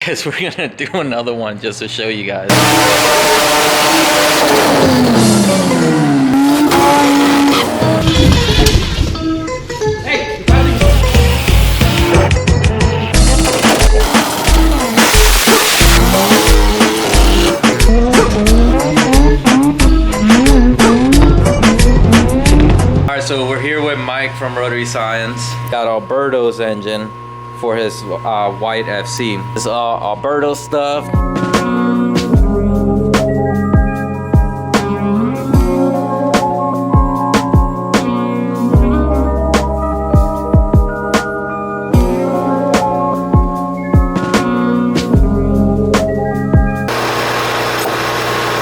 because we're gonna do another one just to show you guys. So we're here with Mike from Rotary Science. Got Alberto's engine for his white FC. This is Alberto stuff.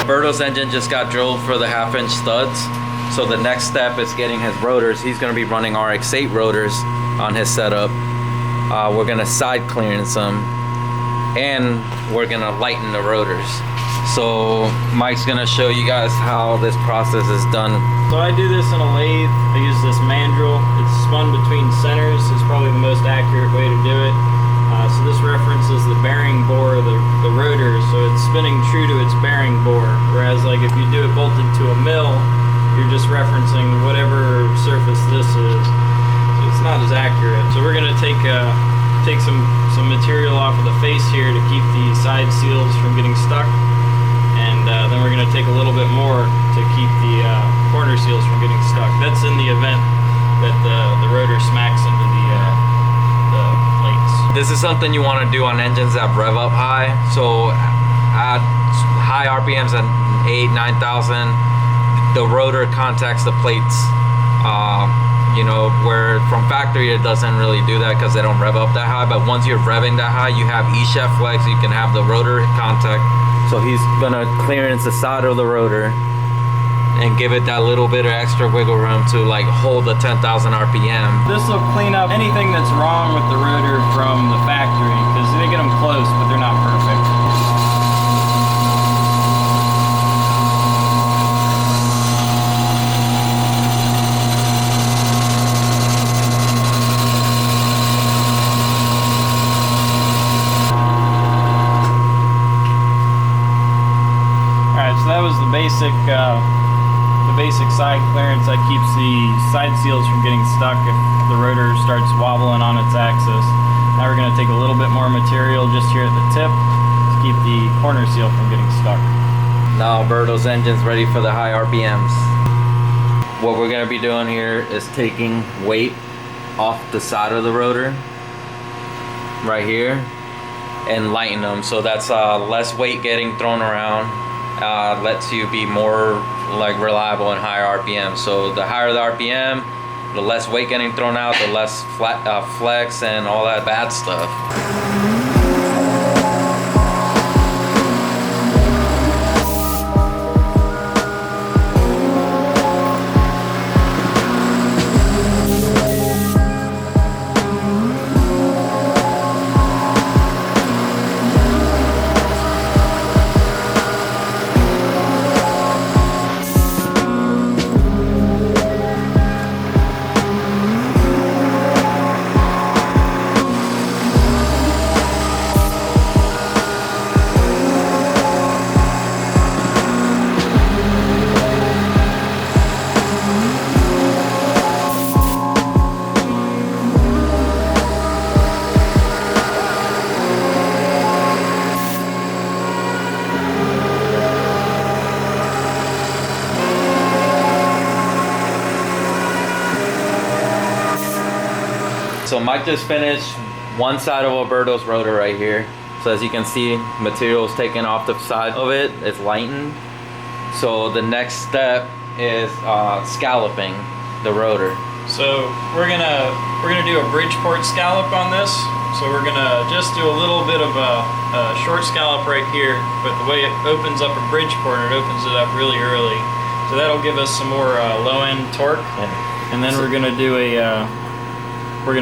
Alberto's engine just got drilled for the 1/2-inch studs. So the next step is getting his rotors. He's going to be running RX-8 rotors on his setup. We're going to side clearance them, and we're going to lighten the rotors. So Mike's going to show you guys how this process is done. So I do this in a lathe. I use this mandrel. It's spun between centers. It's probably the most accurate way to do it. So this references the bearing bore of the rotor. So it's spinning true to its bearing bore. Whereas like if you do it bolted to a mill, you're just referencing whatever surface this is. So it's not as accurate. So we're going to take some material off of the face here to keep the side seals from getting stuck, and then we're going to take a little bit more to keep the corner seals from getting stuck. That's in the event that the rotor smacks into the plates. This is something you want to do on engines that rev up high. So at high RPMs at 8,000-9,000, the rotor contacts the plates, you know, where from factory it doesn't really do that because they don't rev up that high. But once you're revving that high, you have E-shaft flex, you can have the rotor contact. So he's gonna clearance the side of the rotor and give it that little bit of extra wiggle room to like hold the 10,000 RPM. This will clean up anything that's wrong with the rotor from the factory, because they get them close, but they're not perfect. So that was the basic side clearance that keeps the side seals from getting stuck if the rotor starts wobbling on its axis. Now we're going to take a little bit more material just here at the tip to keep the corner seal from getting stuck. Now Alberto's engine's ready for the high RPMs. What we're going to be doing here is taking weight off the side of the rotor right here and lighten them, so that's less weight getting thrown around. Lets you be more like reliable and higher RPM. So the higher the RPM, the less weight getting thrown out, the less flex and all that bad stuff. So Mike just finished one side of Alberto's rotor right here. So as you can see, material is taken off the side of it. It's lightened. So the next step is scalloping the rotor. So we're gonna do a Bridgeport scallop on this. So we're gonna just do a little bit of a short scallop right here, but the way it opens up a Bridgeport, it opens it up really early. So that'll give us some more low end torque, and then we're gonna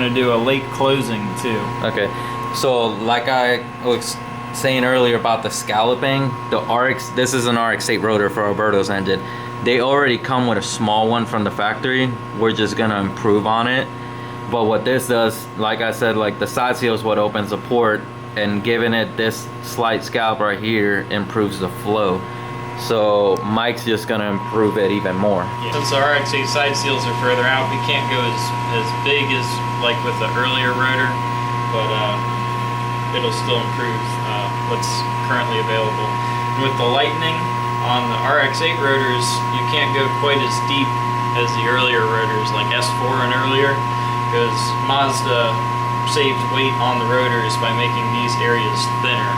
do a late closing too. Okay, so like I was saying earlier about the scalloping, this is an RX-8 rotor for Alberto's engine. They already come with a small one from the factory. We're just gonna improve on it. But what this does, like I said, like the side seal is what opens the port, and giving it this slight scallop right here improves the flow. So Mike's just gonna improve it even more. Yeah. Since the RX-8 side seals are further out, we can't go as big as like with the earlier rotor, but it'll still improve what's currently available. And with the lightning on the RX-8 rotors, you can't go quite as deep as the earlier rotors, like S4 and earlier, because Mazda saved weight on the rotors by making these areas thinner.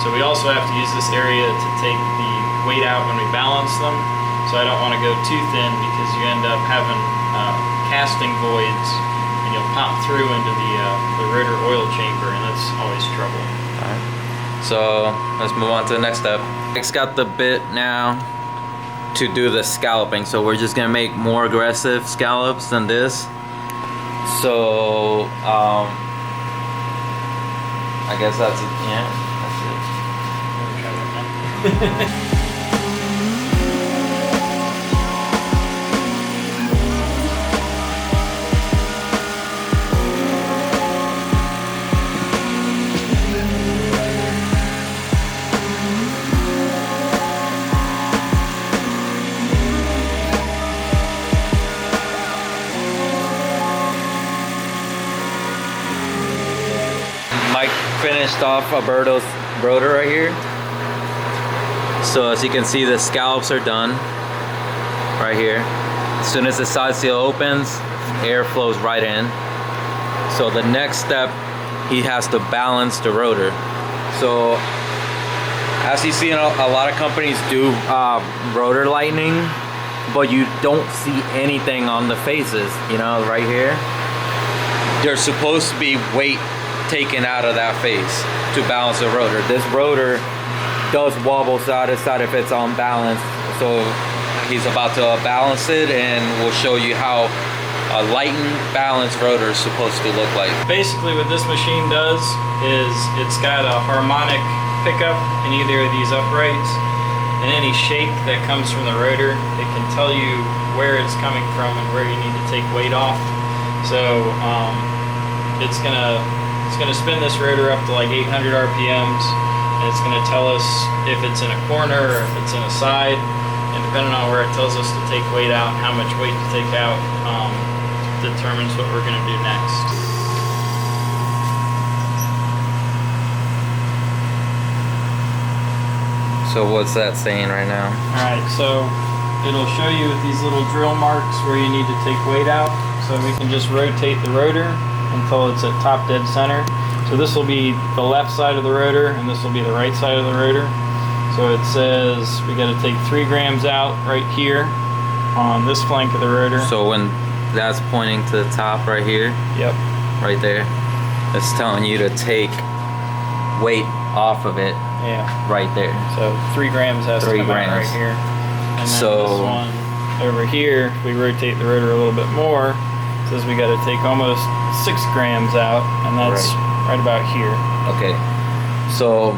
So we also have to use this area to take the weight out when we balance them. So I don't want to go too thin because you end up having casting voids and you'll pop through into the rotor oil chamber, and that's always trouble. All right. So let's move on to the next step. Mike's got the bit now to do the scalloping. So we're just gonna make more aggressive scallops than this. So I guess that's it. Yeah, that's it. Mike finished off Alberto's rotor right here. So as you can see, the scallops are done right here. As soon as the side seal opens, air flows right in. So the next step, he has to balance the rotor. So as you see, a lot of companies do rotor lightning, but you don't see anything on the faces, you know, right here. There's supposed to be weight taken out of that face to balance the rotor. This rotor does wobble side to side if it's unbalanced. So he's about to balance it, and we'll show you how a lightened, balanced rotor is supposed to look like. Basically what this machine does is it's got a harmonic pickup in either of these uprights, and any shake that comes from the rotor, it can tell you where it's coming from and where you need to take weight off. So it's gonna spin this rotor up to like 800 RPMs, and it's gonna tell us if it's in a corner or if it's in a side, and depending on where it tells us to take weight out, how much weight to take out, determines what we're gonna do next. So what's that saying right now? Alright, so it'll show you with these little drill marks where you need to take weight out. So we can just rotate the rotor until it's at top dead center. So this will be the left side of the rotor, and this will be the right side of the rotor. So it says we got to take 3 grams out right here on this flank of the rotor. So when that's pointing to the top right here, Yep. right there, it's telling you to take weight off of it. Yeah. Right there. So 3 grams has to come out right here. And then So this one over here, if we rotate the rotor a little bit more, it says we got to take almost 6 grams out, and that's right about here. Okay. So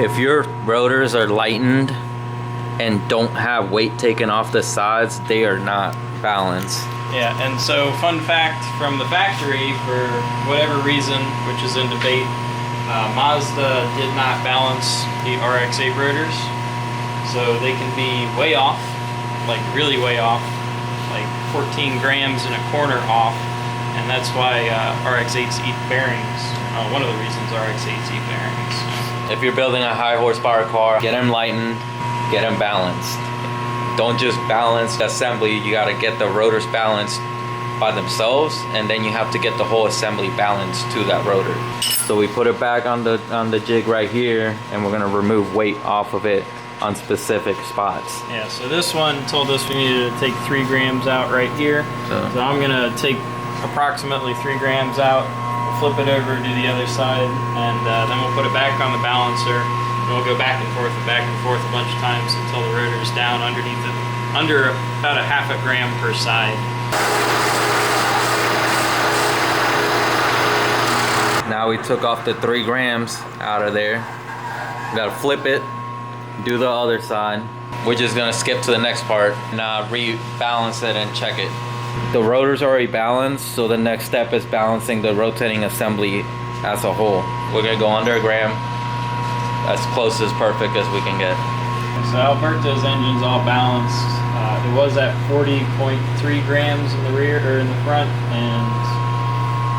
if your rotors are lightened and don't have weight taken off the sides, they are not balanced. Yeah, and so fun fact from the factory, for whatever reason, which is in debate, Mazda did not balance the RX-8 rotors. So they can be way off, like really way off, like 14 grams in a corner off, and that's why RX-8s eat bearings. One of the reasons RX-8s eat bearings. If you're building a high horsepower car, get them lightened, get them balanced. Don't just balance the assembly, you gotta get the rotors balanced by themselves, and then you have to get the whole assembly balanced to that rotor. So we put it back on the jig right here, and we're gonna remove weight off of it on specific spots. Yeah, so this one told us we needed to take 3 grams out right here. So I'm gonna take approximately 3 grams out, flip it over to the other side, and then we'll put it back on the balancer, and we'll go back and forth a bunch of times until the rotor's down underneath it, under about a half a gram per side. Now we took off the 3 grams out of there. We gotta flip it, do the other side. We're just gonna skip to the next part, now rebalance it and check it. The rotor's already balanced, so the next step is balancing the rotating assembly as a whole. We're gonna go under a gram, as close as perfect as we can get. So Alberto's engine's all balanced. It was at 40.3 grams in the rear, or in the front, and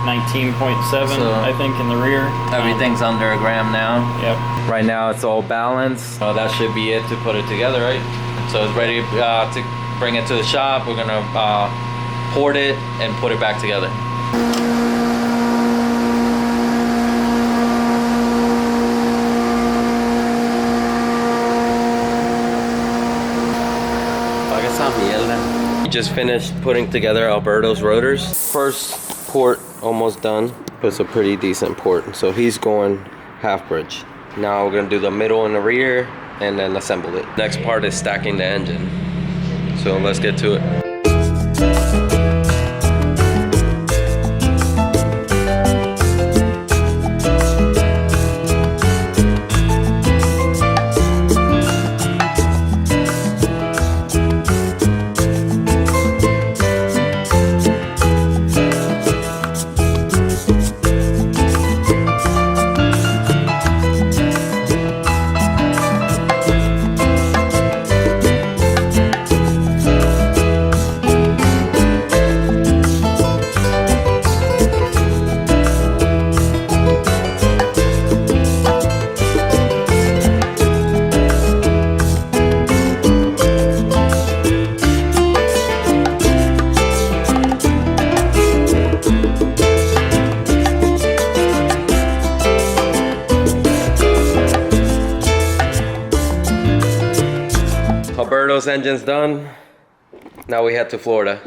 19.7, So I think, in the rear. Everything's under a gram now. Yep. Right now it's all balanced. So that should be it to put it together, right? So it's ready to bring it to the shop. We're gonna port it and put it back together. Just finished putting together Alberto's rotors. First port almost done. It's a pretty decent port. So he's going half bridge. Now we're gonna do the middle and the rear and then assemble it. Next part is stacking the engine. So let's get to it. Alberto's engine's done. Now we head to Florida.